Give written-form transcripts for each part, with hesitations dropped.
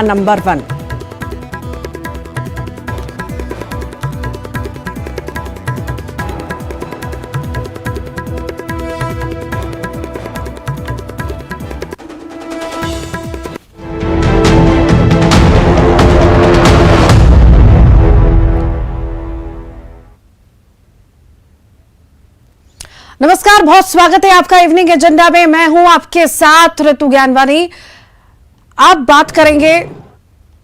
Number 1। नमस्कार, बहुत स्वागत है आपका इवनिंग एजेंडा में। मैं हूं आपके साथ ऋतु ज्ञानवानी। आप बात करेंगे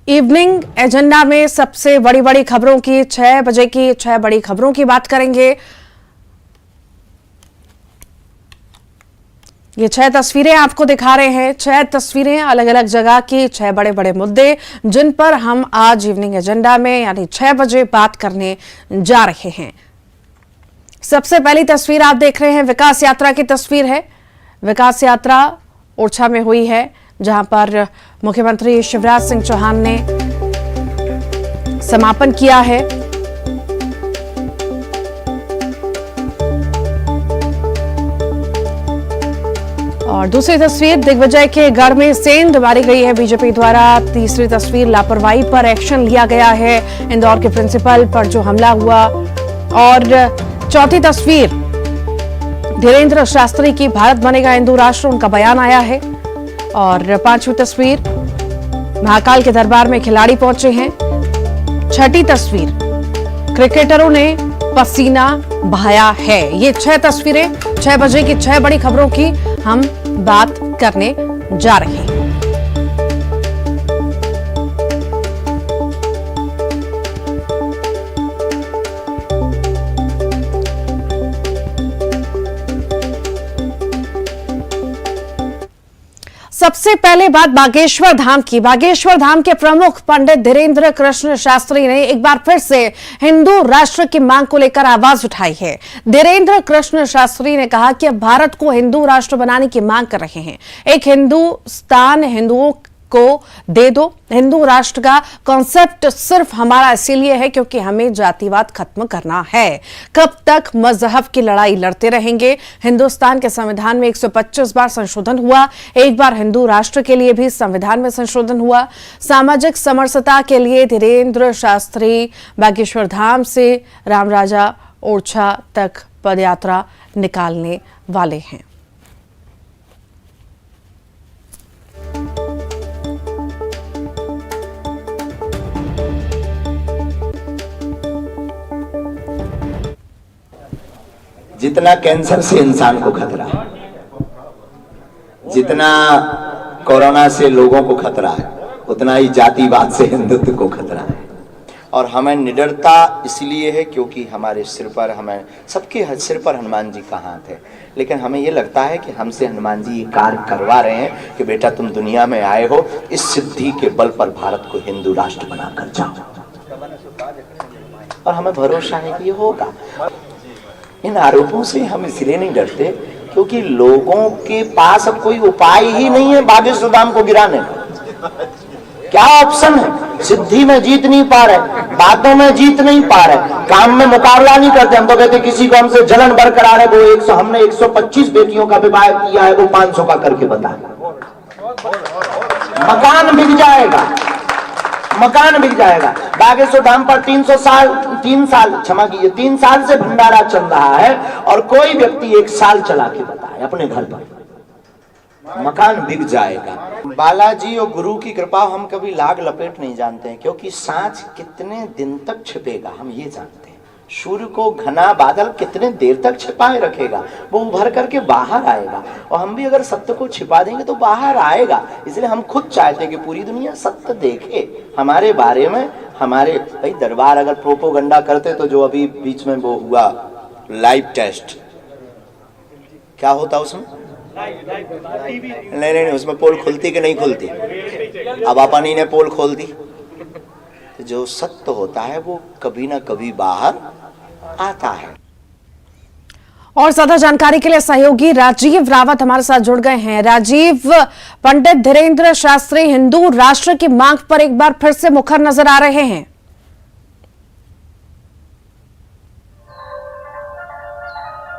इवनिंग एजेंडा में सबसे बड़ी बड़ी खबरों की, 6 बजे की 6 बड़ी खबरों की बात करेंगे। ये 6 तस्वीरें आपको दिखा रहे हैं, 6 तस्वीरें अलग अलग जगह की, 6 बड़े बड़े मुद्दे जिन पर हम आज इवनिंग एजेंडा में यानी 6 बजे बात करने जा रहे हैं। सबसे पहली तस्वीर आप देख रहे हैं विकास यात्रा की तस्वीर है। विकास यात्रा ओरछा में हुई है, जहां पर मुख्यमंत्री शिवराज सिंह चौहान ने समापन किया है। और दूसरी तस्वीर दिग्विजय के गढ़ में सेंध मारी गई है बीजेपी द्वारा। तीसरी तस्वीर लापरवाही पर एक्शन लिया गया है, इंदौर के प्रिंसिपल पर जो हमला हुआ। और चौथी तस्वीर धीरेन्द्र शास्त्री की भारत बनेगा हिंदू राष्ट्र, उनका बयान आया है। और पांचवी तस्वीर महाकाल के दरबार में खिलाड़ी पहुंचे हैं। छठी तस्वीर क्रिकेटरों ने पसीना बहाया है। ये 6 तस्वीरें 6 बजे की 6 बड़ी खबरों की हम बात करने जा रहे हैं। सबसे पहले बात बागेश्वर धाम की। बागेश्वर धाम के प्रमुख पंडित धीरेन्द्र कृष्ण शास्त्री ने एक बार फिर से हिंदू राष्ट्र की मांग को लेकर आवाज उठाई है। धीरेन्द्र कृष्ण शास्त्री ने कहा कि अब भारत को हिंदू राष्ट्र बनाने की मांग कर रहे हैं। एक हिंदुस्तान हिंदुओं को दे दो। हिंदू राष्ट्र का कॉन्सेप्ट सिर्फ हमारा इसीलिए है क्योंकि हमें जातिवाद खत्म करना है। कब तक मजहब की लड़ाई लड़ते रहेंगे? हिंदुस्तान के संविधान में 125 बार संशोधन हुआ, एक बार हिंदू राष्ट्र के लिए भी संविधान में संशोधन हुआ। सामाजिक समरसता के लिए धीरेन्द्र शास्त्री बागेश्वर धाम से रामराजा ओरछा तक पदयात्रा निकालने वाले हैं। जितना कैंसर से इंसान को खतरा है, जितना कोरोना से लोगों को खतरा है, उतना ही जातिवाद से हिंदुत्व को खतरा है। और हमें निडरता इसलिए है क्योंकि हमारे सिर पर, हमें सबके सिर पर हनुमान जी का हाथ है। लेकिन हमें ये लगता है कि हमसे हनुमान जी ये कार्य करवा रहे हैं कि बेटा तुम दुनिया में आए हो, इस सिद्धि के बल पर भारत को हिंदू राष्ट्र बनाकर जाओ। और हमें भरोसा है कि ये होगा। इन आरोपों से हम इसलिए नहीं डरते क्योंकि लोगों के पास अब कोई उपाय ही नहीं है बागेश्वर धाम को गिराने का। क्या ऑप्शन है? सिद्धि में जीत नहीं पा रहे, बातों में जीत नहीं पा रहे, काम में मुकाबला नहीं करते। हम तो कहते किसी को हमसे जलन बरकरार है, वो हमने 125 बेटियों का विवाह किया है, वो 500 का करके बताए। मकान बिक जाएगा, मकान बिक जाएगा। बागेश्वर धाम पर 3 साल से भंडारा चल रहा है और कोई व्यक्ति 1 साल चला के बताए अपने घर पर, मकान बिक जाएगा। बालाजी और गुरु की कृपा हम कभी लाग लपेट नहीं जानते हैं, क्योंकि सांच कितने दिन तक छिपेगा हम ये जानते हैं। सूर्य को घना बादल कितने देर तक छिपाए रखेगा, वो उभर करके बाहर आएगा। और हम भी अगर सत्य को छिपा देंगे तो बाहर आएगा। इसलिए हम खुद चाहते हैं कि पूरी दुनिया सत्य देखे हमारे बारे में। हमारे भाई दरबार अगर प्रोपोगंडा करते तो जो अभी बीच में वो हुआ लाइव टेस्ट, क्या होता उसमें? नहीं, उसमें पोल खुलती कि नहीं खुलती? अब अपन ही ने पोल खोल दी। जो सत्य होता है वो कभी ना कभी बाहर आता है। और ज्यादा जानकारी के लिए सहयोगी राजीव रावत हमारे साथ जुड़ गए हैं। राजीव, पंडित धीरेन्द्र शास्त्री हिंदू राष्ट्र की मांग पर एक बार फिर से मुखर नजर आ रहे हैं।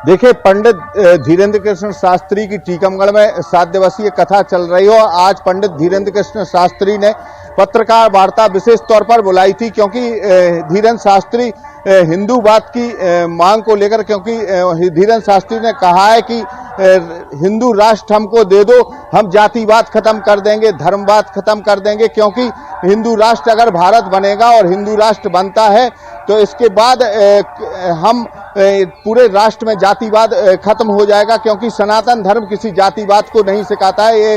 देखिए, पंडित धीरेन्द्र कृष्ण शास्त्री की टीकमगढ़ में 7 दिवसीय कथा चल रही हो। आज पंडित धीरेन्द्र कृष्ण शास्त्री ने पत्रकार वार्ता विशेष तौर पर बुलाई थी, क्योंकि धीरेन्द्र शास्त्री हिंदूवाद की मांग को लेकर, क्योंकि धीरेन्द्र शास्त्री ने कहा है कि हिंदू राष्ट्र हमको दे दो, हम जातिवाद खत्म कर देंगे, धर्मवाद खत्म कर देंगे, क्योंकि हिंदू राष्ट्र अगर भारत बनेगा और हिंदू राष्ट्र बनता है तो इसके बाद हम पूरे राष्ट्र में जातिवाद खत्म हो जाएगा, क्योंकि सनातन धर्म किसी जातिवाद को नहीं सिखाता है।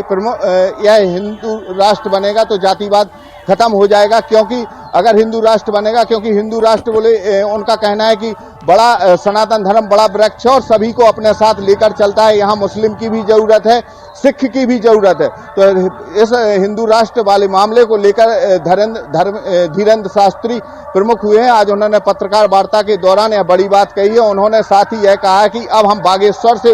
यह हिंदू राष्ट्र बनेगा तो जातिवाद खत्म हो जाएगा, क्योंकि अगर हिंदू राष्ट्र बनेगा, क्योंकि हिंदू राष्ट्र बोले उनका कहना है कि बड़ा सनातन धर्म बड़ा वृक्ष है और सभी को अपने साथ लेकर चलता है। यहाँ मुस्लिम की भी जरूरत है, सिख की भी जरूरत है। तो इस हिंदू राष्ट्र वाले मामले को लेकर धीरेन्द्र शास्त्री प्रमुख हुए हैं। आज उन्होंने पत्रकार वार्ता के दौरान यह बड़ी बात कही है। उन्होंने साथ ही यह कहा है कि अब हम बागेश्वर से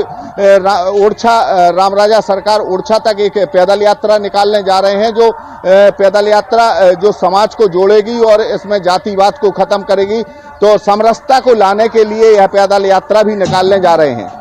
ओरछा, रामराजा सरकार ओरछा तक एक पैदल यात्रा निकालने जा रहे हैं, जो पैदल यात्रा जो समाज को जोड़ेगी और इसमें जातिवाद को खत्म करेगी। तो समरसता को लाने के लिए यह पैदल यात्रा भी निकालने जा रहे हैं।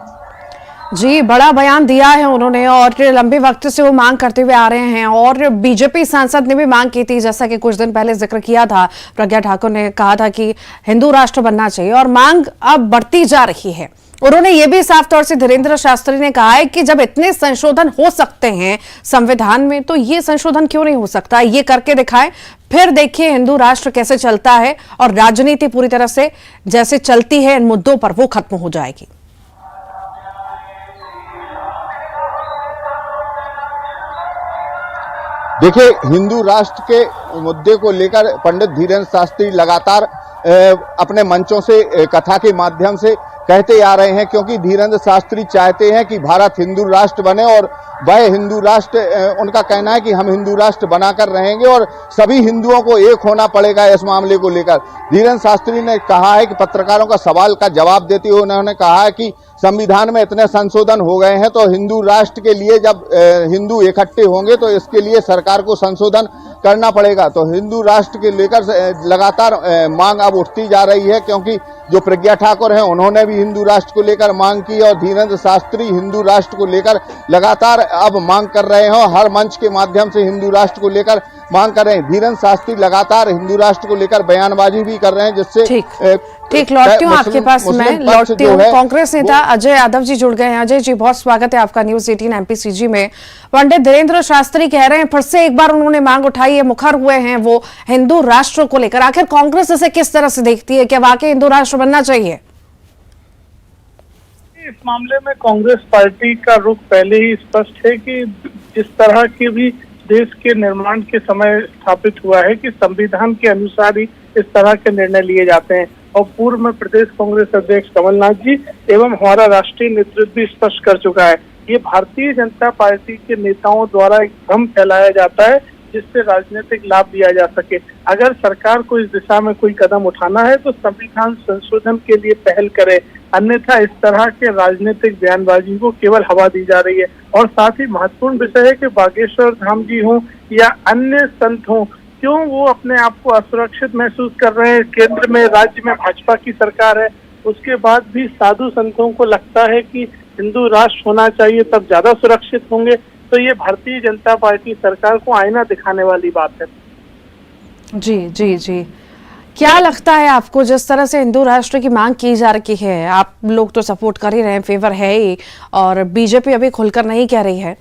जी, बड़ा बयान दिया है उन्होंने और लंबे वक्त से वो मांग करते हुए आ रहे हैं। और बीजेपी सांसद ने भी मांग की थी, जैसा कि कुछ दिन पहले जिक्र किया था, प्रज्ञा ठाकुर ने कहा था कि हिंदू राष्ट्र बनना चाहिए और मांग अब बढ़ती जा रही है। उन्होंने ये भी साफ तौर से धीरेन्द्र शास्त्री ने कहा है कि जब इतने संशोधन हो सकते हैं संविधान में, तो ये संशोधन क्यों नहीं हो सकता, ये करके दिखाएं, फिर देखिए हिंदू राष्ट्र कैसे चलता है और राजनीति पूरी तरह से जैसे चलती है इन मुद्दों पर वो खत्म हो जाएगी। देखिए, हिंदू राष्ट्र के मुद्दे को लेकर पंडित धीरेन्द्र शास्त्री लगातार अपने मंचों से, कथा के माध्यम से कहते आ रहे हैं, क्योंकि धीरेन्द्र शास्त्री चाहते हैं कि भारत हिंदू राष्ट्र बने और वह हिंदू राष्ट्र, उनका कहना है कि हम हिंदू राष्ट्र बनाकर रहेंगे और सभी हिंदुओं को एक होना पड़ेगा। इस मामले को लेकर धीरेन्द्र शास्त्री ने कहा है कि पत्रकारों का सवाल का जवाब देते हुए उन्होंने कहा है कि संविधान में इतने संशोधन हो गए हैं, तो हिंदू राष्ट्र के लिए जब हिंदू इकट्ठे होंगे तो इसके लिए सरकार को संशोधन करना पड़ेगा। तो हिंदू राष्ट्र के लेकर लगातार मांग अब उठती जा रही है, क्योंकि जो प्रज्ञा ठाकुर हैं उन्होंने भी हिंदू राष्ट्र को लेकर मांग की और धीरेन्द्र शास्त्री हिंदू राष्ट्र को लेकर लगातार अब मांग कर रहे हैं। हर मंच के माध्यम से हिंदू राष्ट्र को लेकर मांग कर रहे हैं। धीरेन्द्र शास्त्री लगातार हिंदू राष्ट्र को लेकर बयानबाजी भी कर रहे हैं, जिससे ठीक लौटती हूँ आपके पास, मैं लौटती हूँ। कांग्रेस नेता अजय यादव जी जुड़ गए हैं। अजय जी, बहुत स्वागत है आपका न्यूज 18 MPCG में। पंडित धीरेन्द्र शास्त्री कह रहे हैं, फिर से एक बार उन्होंने मांग उठाई है, मुखर हुए हैं वो हिंदू राष्ट्र को लेकर। आखिर कांग्रेस इसे किस तरह से देखती है, क्या वाकई हिंदू राष्ट्र बनना चाहिए? इस मामले में कांग्रेस पार्टी का रुख पहले ही स्पष्ट है कि जिस तरह की भी देश के निर्माण के समय स्थापित हुआ है कि संविधान के अनुसार ही इस तरह के निर्णय लिए जाते हैं। और पूर्व में प्रदेश कांग्रेस अध्यक्ष कमलनाथ जी एवं हमारा राष्ट्रीय नेतृत्व भी स्पष्ट कर चुका है। ये भारतीय जनता पार्टी के नेताओं द्वारा एक भ्रम फैलाया जाता है, जिससे राजनीतिक लाभ दिया जा सके। अगर सरकार को इस दिशा में कोई कदम उठाना है तो संविधान संशोधन के लिए पहल करे, अन्यथा इस तरह के राजनीतिक बयानबाजी को केवल हवा दी जा रही है। और साथ ही महत्वपूर्ण विषय है कि बागेश्वर धाम जी हों या अन्य संत हों, क्यों वो अपने आप को असुरक्षित महसूस कर रहे हैं? केंद्र में, राज्य में भाजपा की सरकार है, उसके बाद भी साधु संतों को लगता है कि हिंदू राष्ट्र होना चाहिए, तब ज्यादा सुरक्षित होंगे। तो ये भारतीय जनता पार्टी सरकार को आईना दिखाने वाली बात है। जी जी जी, क्या लगता है आपको, जिस तरह से हिंदू राष्ट्र की मांग की जा रही है, आप लोग तो सपोर्ट कर ही रहे हैं, फेवर है ही, और बीजेपी अभी खुलकर नहीं कह रही है,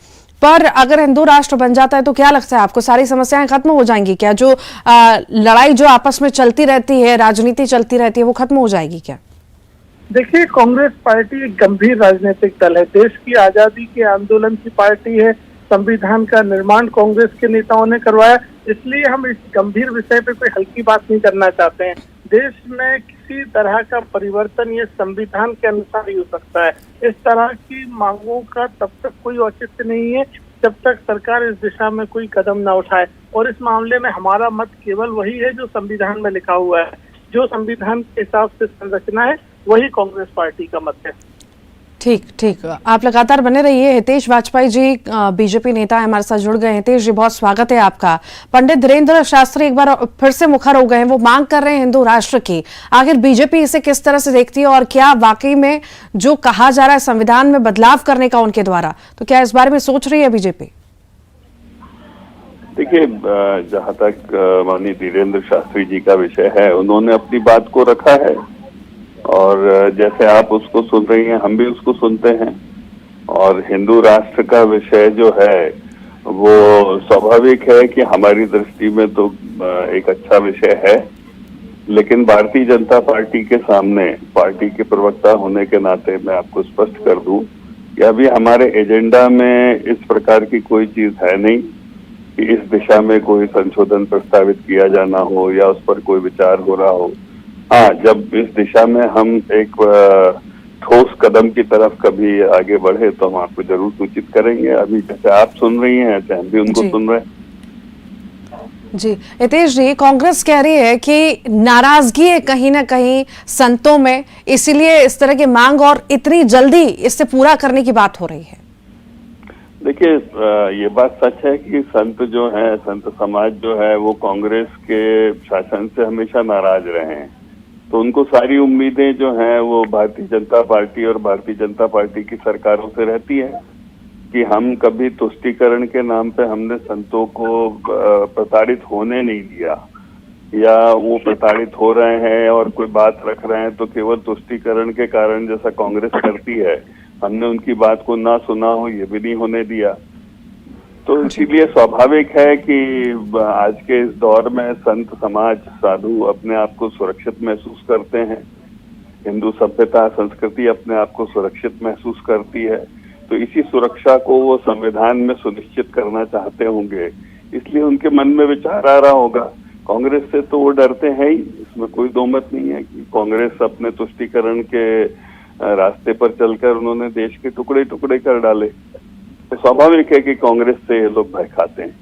पर अगर हिंदू राष्ट्र बन जाता है तो क्या लगता है आपको, सारी समस्याएं खत्म हो जाएंगी क्या? जो लड़ाई जो आपस में चलती रहती है, राजनीति चलती रहती है, वो खत्म हो जाएगी क्या? देखिए, कांग्रेस पार्टी एक गंभीर राजनीतिक दल है, देश की आजादी के आंदोलन की पार्टी है, संविधान का निर्माण कांग्रेस के नेताओं ने करवाया, इसलिए हम इस गंभीर विषय पे कोई हल्की बात नहीं करना चाहते हैं। देश में किसी तरह का परिवर्तन ये संविधान के अनुसार ही हो सकता है। इस तरह की मांगों का तब तक कोई औचित्य नहीं है जब तक सरकार इस दिशा में कोई कदम ना उठाए। और इस मामले में हमारा मत केवल वही है जो संविधान में लिखा हुआ है, जो संविधान के हिसाब से संरचना है, वही कांग्रेस पार्टी का मत है। ठीक ठीक, आप लगातार बने रहिए। हितेश वाजपेयी जी बीजेपी नेता हमारे साथ जुड़ गए। हितेश जी, बहुत स्वागत है आपका। पंडित धीरेन्द्र शास्त्री एक बार फिर से मुखर हो गए हैं, वो मांग कर रहे हैं हिंदू राष्ट्र की। आखिर बीजेपी इसे किस तरह से देखती है और क्या वाकई में जो कहा जा रहा है संविधान में बदलाव करने का उनके द्वारा, तो क्या इस बारे में सोच रही है बीजेपी? देखिए, जहाँ तक माननीय धीरेन्द्र शास्त्री जी का विषय है, उन्होंने अपनी बात को रखा है और जैसे आप उसको सुन रही हैं, हम भी उसको सुनते हैं। और हिंदू राष्ट्र का विषय जो है वो स्वाभाविक है कि हमारी दृष्टि में तो एक अच्छा विषय है, लेकिन भारतीय जनता पार्टी के सामने, पार्टी के प्रवक्ता होने के नाते मैं आपको स्पष्ट कर दूं कि अभी हमारे एजेंडा में इस प्रकार की कोई चीज है नहीं कि इस दिशा में कोई संशोधन प्रस्तावित किया जाना हो या उस पर कोई विचार हो रहा हो। हाँ, जब इस दिशा में हम एक ठोस कदम की तरफ कभी आगे बढ़े तो हम आपको जरूर सूचित करेंगे। अभी जैसे आप सुन रही हैं ऐसे हम भी उनको सुन रहे हैं। जी हितेश जी, कांग्रेस कह रही है कि नाराजगी है कहीं ना कहीं संतों में, इसीलिए इस तरह की मांग और इतनी जल्दी इससे पूरा करने की बात हो रही है। देखिए, ये बात सच है कि संत जो है, संत समाज जो है, वो कांग्रेस के शासन से हमेशा नाराज रहे हैं। तो उनको सारी उम्मीदें जो हैं वो भारतीय जनता पार्टी और भारतीय जनता पार्टी की सरकारों से रहती है कि हम कभी तुष्टीकरण के नाम पे हमने संतों को प्रताड़ित होने नहीं दिया, या वो प्रताड़ित हो रहे हैं और कोई बात रख रहे हैं तो केवल तुष्टीकरण के कारण, जैसा कांग्रेस करती है, हमने उनकी बात को ना सुना हो, ये भी नहीं होने दिया। तो इसीलिए स्वाभाविक है कि आज के इस दौर में संत समाज, साधु अपने आप को सुरक्षित महसूस करते हैं, हिंदू सभ्यता संस्कृति अपने आप को सुरक्षित महसूस करती है। तो इसी सुरक्षा को वो संविधान में सुनिश्चित करना चाहते होंगे, इसलिए उनके मन में विचार आ रहा होगा। कांग्रेस से तो वो डरते हैं ही, इसमें कोई दो मत नहीं है कि कांग्रेस अपने तुष्टीकरण के रास्ते पर चलकर उन्होंने देश के टुकड़े टुकड़े कर डाले। तो स्वाभाविक है कि कांग्रेस से ये लोग भय खाते हैं।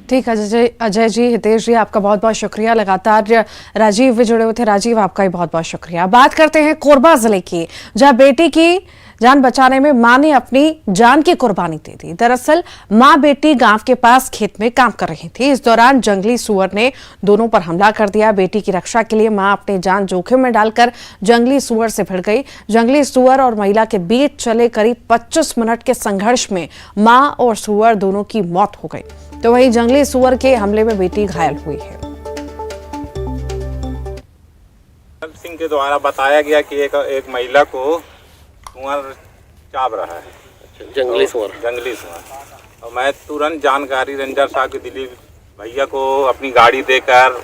ठीक अजय जी, हितेश जी, आपका बहुत बहुत शुक्रिया। लगातार राजीव भी जुड़े हुए थे। राजीव, आपका भी बहुत बहुत शुक्रिया। बात करते हैं कोरबा जिले की, जहां बेटी की जान बचाने में मां ने अपनी जान की कुर्बानी दे दी। दरअसल मां बेटी गांव के पास खेत में काम कर रही थी। इस दौरान जंगली सुअर ने दोनों पर हमला कर दिया। बेटी की रक्षा के लिए मां अपनी जान जोखिम में डालकर जंगली सुअर से भिड़ गई। जंगली सुअर और महिला के बीच चले करीब 25 मिनट के संघर्ष में मां और सुअर दोनों की मौत हो गई। तो वहीं जंगली सुअर के हमले में बेटी घायल हुई है। सिंह के द्वारा बताया गया कि एक महिला को सुअर चाब रहा है, जंगली सुअर। और मैं तुरंत जानकारी रेंजर साहब के दिलीप भैया को अपनी गाड़ी देकर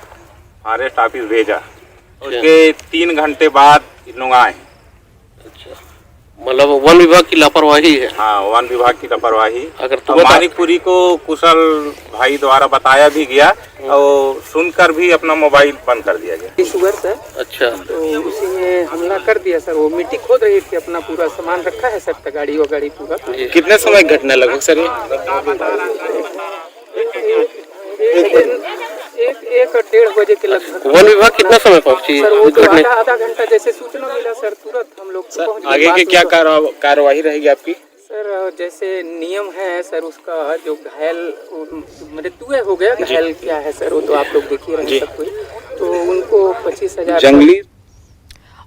फॉरेस्ट ऑफिस भेजा। उसके 3 घंटे बाद लोग आए। अच्छा, मतलब वन विभाग की लापरवाही है। हाँ, वन विभाग की लापरवाही। अगर मानिकपुरी को कुशल भाई द्वारा बताया भी गया और सुनकर भी अपना मोबाइल बंद कर दिया गया। Sugar sir. अच्छा, तो उसी में हमला कर दिया सर। वो मिट्टी खोद रही थी, अपना पूरा सामान रखा है सर, गाड़ी वगाड़ी पूरा। कितने समय घटना लगभग सर? एक 1:30 बजे के लगभग। वन विभाग कितना समय पहुंची सर? वो तो आधा घंटा जैसे सूचना मिला सर, तुरंत हम लोग आगे की क्या कार्रवाई रहेगी आपकी? सर जैसे नियम है सर, उसका जो घायल मृत्यु हो गया, घायल क्या है सर वो तो आप लोग देखिए रहे सब कोई, तो उनको 25,000 जंगली।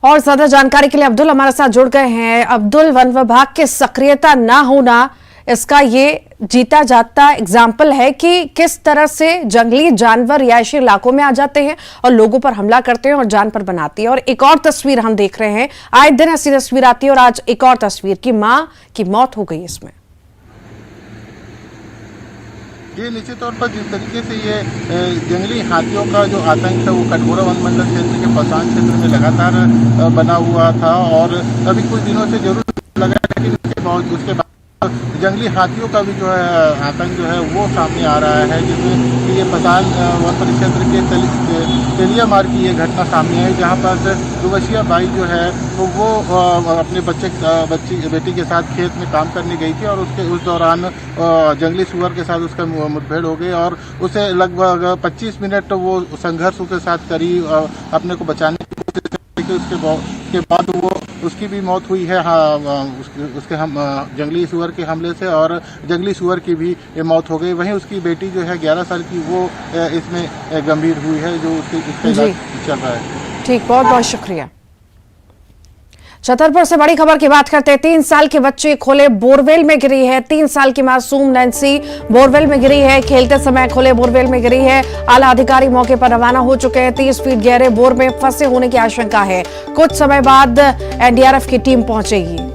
और ज्यादा जानकारी के लिए अब्दुल हमारे साथ जुड़ गए हैं। अब्दुल, वन विभाग की सक्रियता ना होना इसका ये जीता जाता एग्जाम्पल है कि किस तरह से जंगली जानवर रिहायशी इलाकों में आ जाते हैं और लोगों पर हमला करते हैं और जान पर बनाती है। और एक और तस्वीर हम देख रहे हैं, आए दिन ऐसी तस्वीर आती है और आज एक और तस्वीर की मां की मौत हो गई इसमें। ये निश्चित तौर पर जिस तरीके से ये जंगली हाथियों का जो आतंक है वो कटघोरा वन मंडल क्षेत्र के पसान क्षेत्र में लगातार बना हुआ था और अभी कुछ दिनों से जरूर लगा, लेकिन उसके बाद जंगली हाथियों का भी जो है आतंक जो है वो सामने आ रहा है, जिसमें ये पसान वन परिक्षेत्र के तेलिया मार्ग की ये घटना सामने है, जहाँ पर दुवशिया बाई जो है वो अपने बेटी के साथ खेत में काम करने गई थी और उस दौरान जंगली सुअर के साथ उसका मुठभेड़ हो गई और उसे लगभग 25 मिनट वो संघर्ष के साथ करी अपने को बचाने की कोशिश की। उसके बाद वो उसकी भी मौत हुई है। हाँ, उसके हम जंगली सुअर के हमले से और जंगली सुअर की भी मौत हो गई। वहीं उसकी बेटी जो है 11 साल की, वो इसमें गंभीर हुई है, जो उसके इलाज चल रहा है। ठीक, बहुत बहुत शुक्रिया। छतरपुर से बड़ी खबर की बात करते हैं। 3 साल की बच्ची खोले बोरवेल में गिरी है। 3 साल की मासूम नैन्सी बोरवेल में गिरी है। खेलते समय खोले बोरवेल में गिरी है। आला अधिकारी मौके पर रवाना हो चुके हैं। 30 फीट गहरे बोर में फंसे होने की आशंका है। कुछ समय बाद एनडीआरएफ की टीम पहुंचेगी।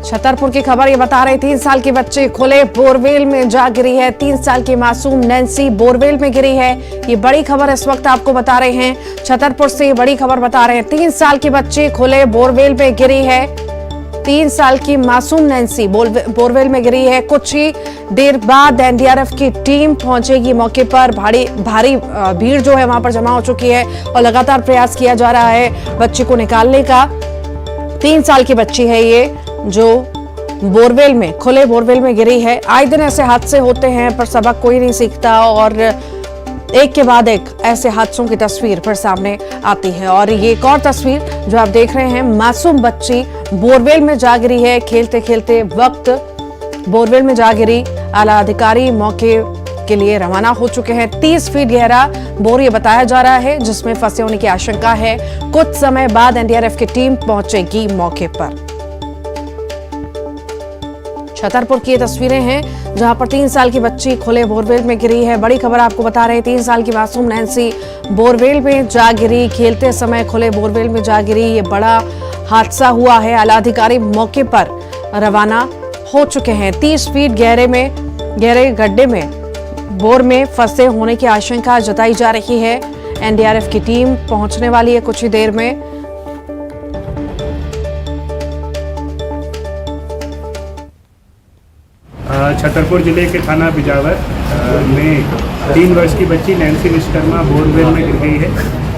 छतरपुर की खबर ये बता रही, 3 साल की बच्ची खुले बोरवेल में जा गिरी है। 3 साल की मासूम नैन्सी बोरवेल में गिरी है। ये बड़ी खबर इस वक्त आपको बता रहे हैं। छतरपुर से ये बड़ी खबर बता रहे हैं। 3 साल की बच्ची खुले बोरवेल में गिरी है। 3 साल की मासूम नैन्सी बोरवेल में गिरी है। कुछ ही देर बाद एनडीआरएफ की टीम पहुंचेगी मौके पर। भारी भीड़ जो है वहां पर जमा हो चुकी है और लगातार प्रयास किया जा रहा है बच्ची को निकालने का। 3 साल की बच्ची है ये जो बोरवेल में खुले बोरवेल में गिरी है। आए दिन ऐसे हादसे होते हैं पर सबक कोई नहीं सीखता और एक के बाद एक ऐसे हादसों की तस्वीर फिर सामने आती है। और ये एक और तस्वीर जो आप देख रहे हैं, मासूम बच्ची बोरवेल में जा गिरी है। खेलते खेलते वक्त बोरवेल में जा गिरी। आला अधिकारी मौके के लिए रवाना हो चुके हैं। 30 फीट गहरा बोर ये बताया जा रहा है जिसमें फंसे होने की आशंका है। कुछ समय बाद एनडीआरएफ की टीम पहुंचेगी मौके पर। छतरपुर की ये तस्वीरें हैं जहां पर 3 साल की बच्ची खुले बोरवेल में गिरी है। बड़ी खबर आपको बता रहे हैं, 3 साल की मासूम नैन्सी बोरवेल में जा गिरी। खेलते समय खुले बोरवेल में जा गिरी। ये बड़ा हादसा हुआ है। आला अधिकारी मौके पर रवाना हो चुके हैं। 30 फीट गहरे गड्ढे में बोर में फंसे होने की आशंका जताई जा रही है। एनडीआरएफ की टीम पहुंचने वाली है कुछ ही देर में। छतरपुर जिले के थाना बिजावर में 3 वर्ष की बच्ची नैन्सी विश्वकर्मा बोरवेल में गिर गई है,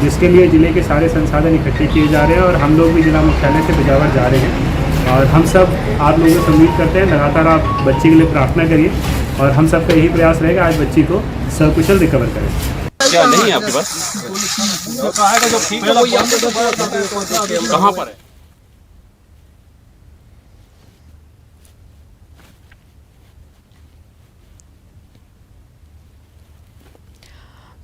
जिसके लिए जिले के सारे संसाधन इकट्ठे किए जा रहे हैं और हम लोग भी जिला मुख्यालय से बिजावर जा रहे हैं। और हम सब आप लोगों से उम्मीद करते हैं लगातार आप बच्ची के लिए प्रार्थना करिए और हम सबका यही प्रयास रहेगा आज बच्ची को सकुशल रिकवर करें। क्या नहीं है आपके पास? कहाँ पर है?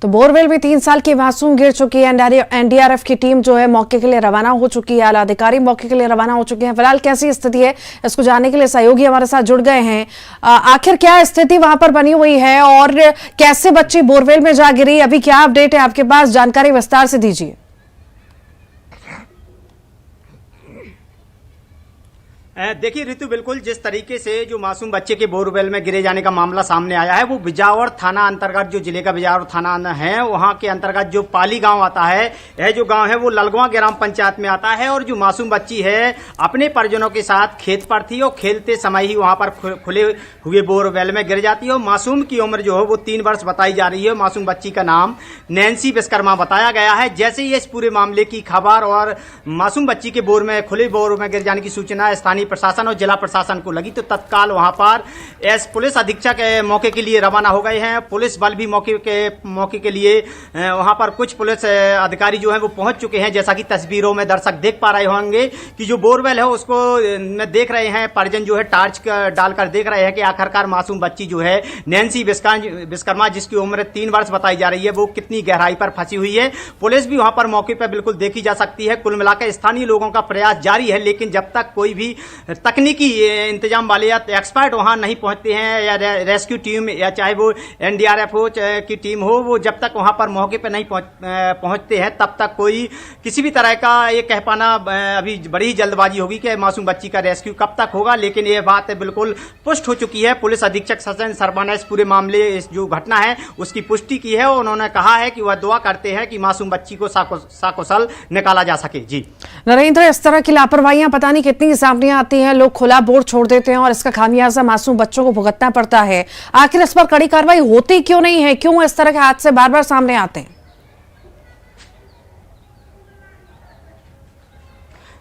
तो बोरवेल में 3 साल की मासूम गिर चुकी है। एनडीआरएफ की टीम जो है मौके के लिए रवाना हो चुकी है। आला अधिकारी मौके के लिए रवाना हो चुके हैं। फिलहाल कैसी स्थिति है इसको जानने के लिए सहयोगी हमारे साथ जुड़ गए हैं। आखिर क्या स्थिति वहां पर बनी हुई है और कैसे बच्ची बोरवेल में जा गिरी, अभी क्या अपडेट है आपके पास, जानकारी विस्तार से दीजिए। देखिए ऋतु, बिल्कुल जिस तरीके से जो मासूम बच्चे के बोरवेल में गिरे जाने का मामला सामने आया है वो बिजावर थाना अंतर्गत, जो जिले का बिजावर थाना है वहां के अंतर्गत जो पाली गांव आता है, यह जो गांव है वो ललगवा ग्राम पंचायत में आता है। और जो मासूम बच्ची है अपने परिजनों के साथ खेत पर थी और खेलते समय ही वहां पर खुले हुए बोरवेल में गिर जाती है। और मासूम की उम्र जो है वो 3 वर्ष बताई जा रही है। मासूम बच्ची का नाम नैन्सी विश्वकर्मा बताया गया है। जैसे ही इस पूरे मामले की खबर और मासूम बच्ची के खुले बोर में गिर जाने की सूचना स्थानीय प्रशासन और जिला प्रशासन को लगी तो तत्काल वहां पर पुलिस अधीक्षक मौके के लिए रवाना हो गए हैं। पुलिस बल भी मौके के लिए वहां पर कुछ पुलिस अधिकारी जो हैं वो पहुंच चुके हैं। जैसा कि तस्वीरों में दर्शक देख पा रहे होंगे कि जो बोरवेल है उसको में देख रहे हैं, परिजन जो है टार्च डालकर देख रहे हैं कि आखिरकार मासूम बच्ची जो है नैन्सी विश्वकर्मा जिसकी उम्र 3 वर्ष बताई जा रही है वो कितनी गहराई पर फंसी हुई है। पुलिस भी वहां पर मौके पर बिल्कुल देखी जा सकती है। कुल मिलाकर स्थानीय लोगों का प्रयास जारी है, लेकिन जब तक कोई भी तकनीकी इंतजाम वाले या एक्सपर्ट वहां नहीं पहुंचते हैं या रेस्क्यू टीम या चाहे वो एनडीआरएफ हो चाहे की टीम हो, वो जब तक वहां पर मौके पर नहीं पहुंचते हैं तब तक कोई किसी भी तरह का ये कह पाना अभी बड़ी ही जल्दबाजी होगी कि मासूम बच्ची का रेस्क्यू कब तक होगा। लेकिन ये बात बिल्कुल पुष्ट हो चुकी है। पुलिस अधीक्षक सचिन शर्मा ने इस पूरे मामले इस जो घटना है उसकी पुष्टि की है और उन्होंने कहा है कि वह दुआ करते हैं कि मासूम बच्ची को सकुशल निकाला जा सके। जी नरेंद्र, इस तरह की लापरवाहियां पता नहीं कितनी सामने आती हैं। लोग खुला बोर छोड़ देते हैं और इसका खामियाजा मासूम बच्चों को भुगतना पड़ता है। आखिर इस पर कड़ी कार्रवाई होती क्यों नहीं है? क्यों इस तरह के हादसे बार बार सामने आते हैं?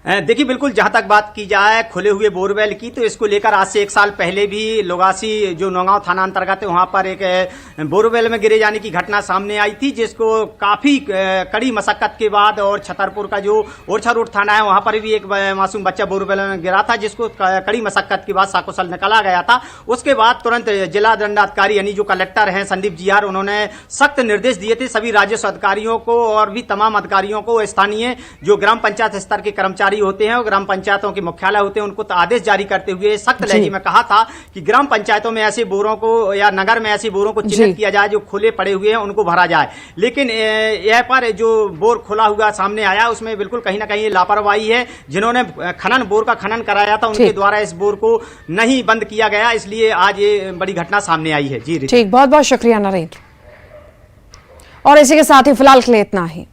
देखिए बिल्कुल, जहां तक बात की जाए खुले हुए बोरवेल की, तो इसको लेकर आज से 1 साल पहले भी लोगासी जो नौगांव थाना अंतर्गत है वहां पर एक बोरवेल में गिरे जाने की घटना सामने आई थी, जिसको काफी कड़ी मशक्कत के बाद और छतरपुर का जो ओरछा रोड थाना है वहां पर भी एक मासूम बच्चा बोरवेल में गिरा था, जिसको कड़ी मशक्कत के बाद साकुशल निकाला गया था। उसके बाद तुरंत जिला दंडाधिकारी यानी जो कलेक्टर हैं संदीप जीआर, उन्होंने सख्त निर्देश दिए थे सभी राजस्व अधिकारियों को और भी तमाम अधिकारियों को, स्थानीय जो ग्राम पंचायत स्तर के कर्मचारी होते हैं और ग्राम पंचायतों के मुख्यालय होते हैं, उनको आदेश जारी करते हुए सख्त लहजे में कहा था कि ग्राम पंचायतों में ऐसे बोरों को या नगर में ऐसे बोरों को चिन्हित किया जाए जो खुले पड़े हुए हैं, उनको भरा जाए। लेकिन यह पर जो बोर खुला हुआ सामने आया उसमें बिल्कुल कहीं ना कहीं लापरवाही है। जिन्होंने बोर का खनन कराया था उनके द्वारा इस बोर को नहीं बंद किया गया, इसलिए आज ये बड़ी घटना सामने आई है। जी ठीक, बहुत बहुत शुक्रिया नरेंद्र। और इसी के साथ ही फिलहाल के लिए इतना ही।